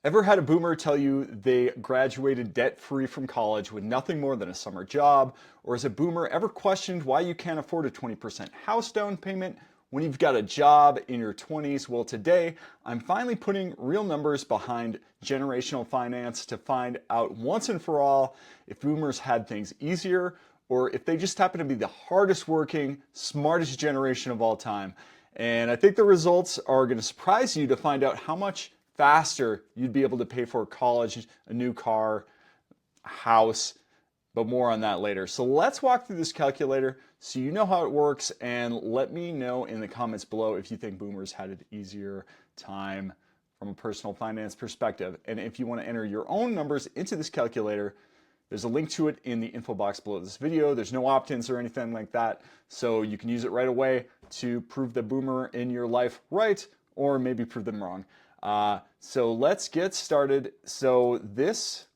Ever had a boomer tell you they graduated debt-free from college with nothing more than a summer job? Or has a boomer ever questioned why you can't afford a 20% house down payment when you've got a job in your 20s? Well, today I'm finally putting real numbers behind generational finance to find out once and for all if boomers had things easier or if they just happen to be the hardest working, smartest generation of all time. And I think the results are going to surprise you to find out how much faster you'd be able to pay for college, a new car, a house, but more on that later. So let's walk through this calculator so you know how it works, and let me know in the comments below if you think boomers had an easier time from a personal finance perspective. And if you want to enter your own numbers into this calculator, there's a link to it in the info box below this video. There's no opt-ins or anything like that, so you can use it right away to prove the boomer in your life right, or maybe prove them wrong. So let's get started. So this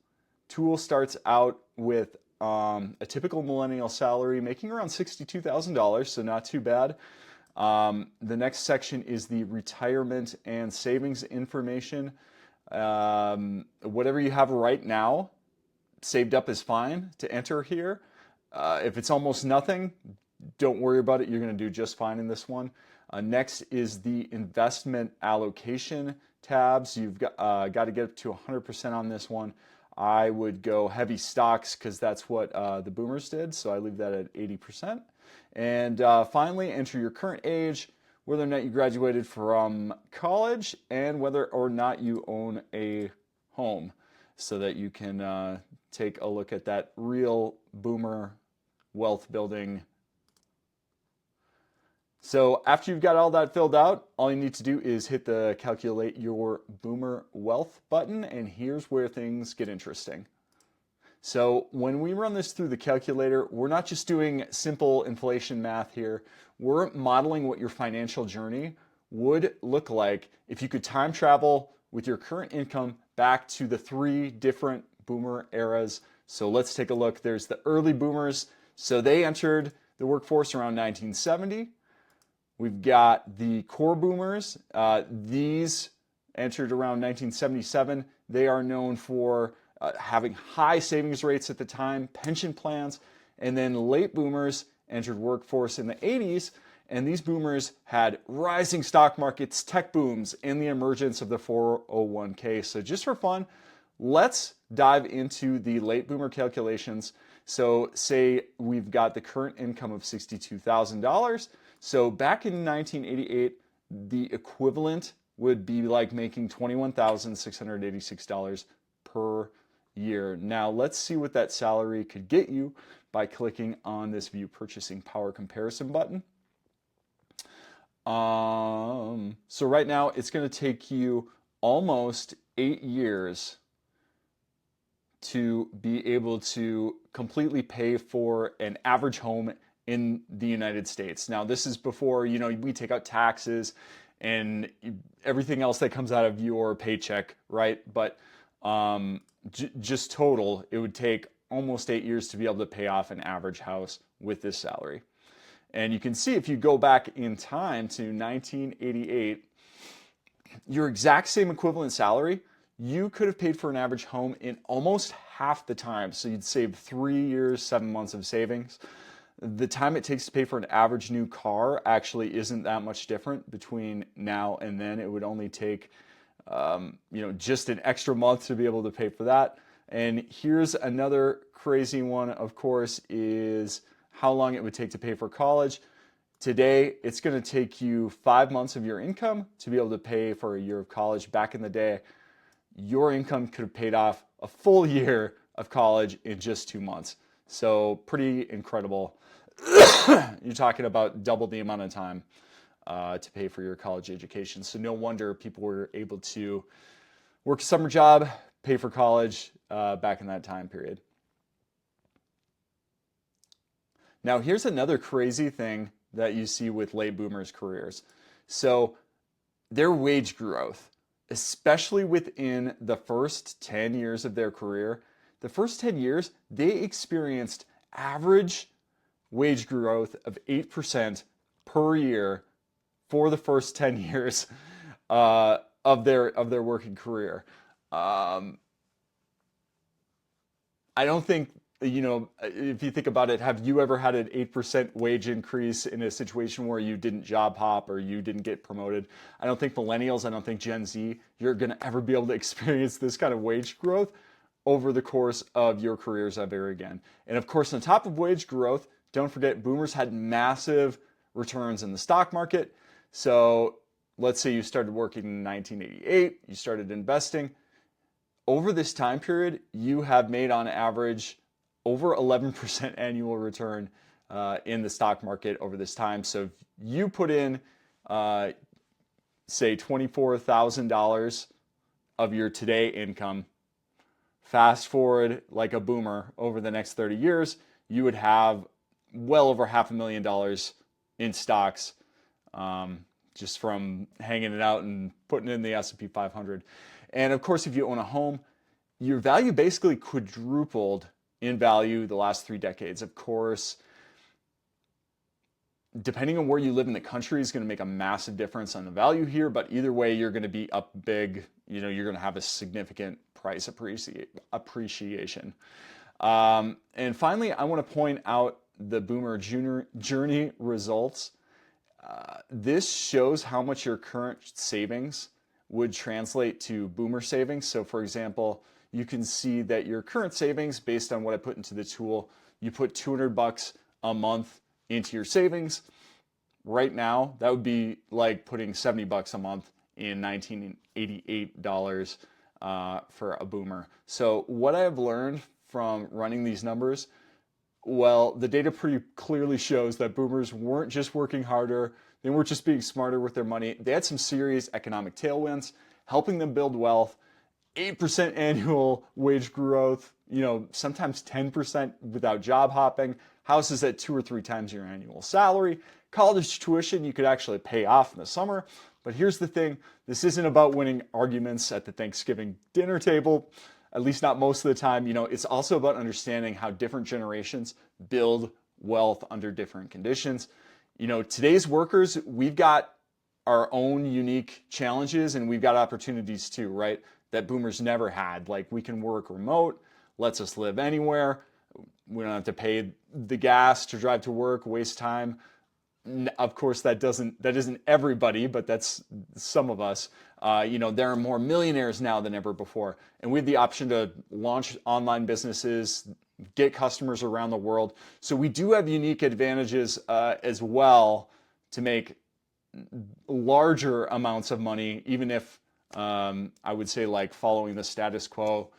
tool starts out with a typical millennial salary making around $62,000, so not too bad. The next section is the retirement and savings information. Whatever you have right now saved up is fine to enter here. If it's almost nothing, don't worry about it. You're going to do just fine in this one. Next is the investment allocation tabs. You've got to get up to 100% on this one. I would go heavy stocks because that's what the boomers did, so I leave that at 80%. And finally, enter your current age, whether or not you graduated from college, and whether or not you own a home, so that you can take a look at that real boomer wealth building. So after you've got all that filled out, all you need to do is hit the calculate your boomer wealth button, and here's where things get interesting. So when we run this through the calculator, we're not just doing simple inflation math here. We're modeling what your financial journey would look like if you could time travel with your current income back to the three different boomer eras. So let's take a look. There's the early boomers. So they entered the workforce around 1970. We've got the core boomers. These entered around 1977. They are known for having high savings rates at the time, pension plans. And then late boomers entered workforce in the 80s. And these boomers had rising stock markets, tech booms, and the emergence of the 401k. So just for fun, let's dive into the late boomer calculations. So say we've got the current income of $62,000. So back in 1988, the equivalent would be like making $21,686 per year. Now let's see what that salary could get you by clicking on this View Purchasing Power Comparison button. So right now it's going to take you almost 8 years to be able to completely pay for an average home in the United States. Now, this is before, we take out taxes and everything else that comes out of your paycheck, right? But just total, it would take almost 8 years to be able to pay off an average house with this salary. And you can see if you go back in time to 1988, your exact same equivalent salary, you could have paid for an average home in almost half the time. So you'd save 3 years, 7 months of savings. The time it takes to pay for an average new car actually isn't that much different between now and then. It would only take, just an extra month to be able to pay for that. And here's another crazy one, of course, is how long it would take to pay for college. Today, it's going to take you 5 months of your income to be able to pay for a year of college. Back in the day, your income could have paid off a full year of college in just 2 months. So pretty incredible. You're talking about double the amount of time to pay for your college education. So no wonder people were able to work a summer job, pay for college back in that time period. Now here's another crazy thing that you see with late boomers' careers. So their wage growth, especially within the first 10 years of their career, the first 10 years, they experienced average wage growth of 8% per year for the first 10 years of their working career. Um, I don't think, if you think about it, have you ever had an 8% wage increase in a situation where you didn't job hop or you didn't get promoted? I don't think millennials, I don't think Gen Z, you're going to ever be able to experience this kind of wage growth over the course of your careers ever again. And of course, on top of wage growth, don't forget boomers had massive returns in the stock market. So let's say you started working in 1988, you started investing. Over this time period, you have made on average over 11% annual return in the stock market over this time. So if you put in, say, $24,000 of your today income, fast forward like a boomer over the next 30 years, you would have well over $500,000 in stocks just from hanging it out and putting it in the S&P 500. And of course, if you own a home, your value basically quadrupled in value the last 3 decades. Of course, depending on where you live in the country is going to make a massive difference on the value here, but either way, you're going to be up big. You're going to have a significant price appreciation. And finally, I want to point out the Boomer Journey results. This shows how much your current savings would translate to Boomer savings. So for example, you can see that your current savings, based on what I put into the tool, you put $200 a month into your savings. Right now, that would be like putting $70 a month in $1988 for a boomer. So what I have learned from running these numbers, well, the data pretty clearly shows that boomers weren't just working harder, they weren't just being smarter with their money. They had some serious economic tailwinds, helping them build wealth, 8% annual wage growth, sometimes 10% without job hopping, houses at 2 or 3 times your annual salary, college tuition you could actually pay off in the summer. But here's the thing, this isn't about winning arguments at the Thanksgiving dinner table, at least not most of the time. It's also about understanding how different generations build wealth under different conditions. Today's workers, we've got our own unique challenges and we've got opportunities too, right? That boomers never had. Like, we can work remote, lets us live anywhere. We don't have to pay the gas to drive to work, waste time. Of course, that isn't everybody, but that's some of us. There are more millionaires now than ever before, and we have the option to launch online businesses, get customers around the world. So we do have unique advantages as well to make larger amounts of money, even if I would say, like, following the status quo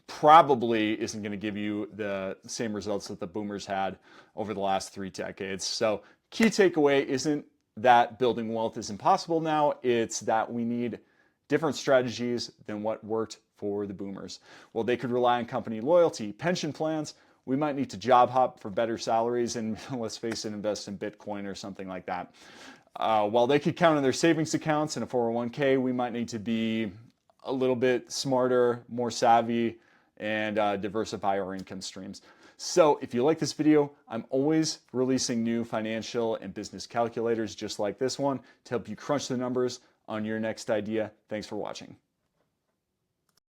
probably isn't going to give you the same results that the boomers had over the last 3 decades. So key takeaway isn't that building wealth is impossible now, it's that we need different strategies than what worked for the boomers. Well, they could rely on company loyalty, pension plans. We might need to job hop for better salaries and, let's face it, invest in Bitcoin or something like that. While they could count on their savings accounts and a 401k, we might need to be a little bit smarter, more savvy, and diversify our income streams. So if you like this video, I'm always releasing new financial and business calculators just like this one to help you crunch the numbers on your next idea. Thanks for watching.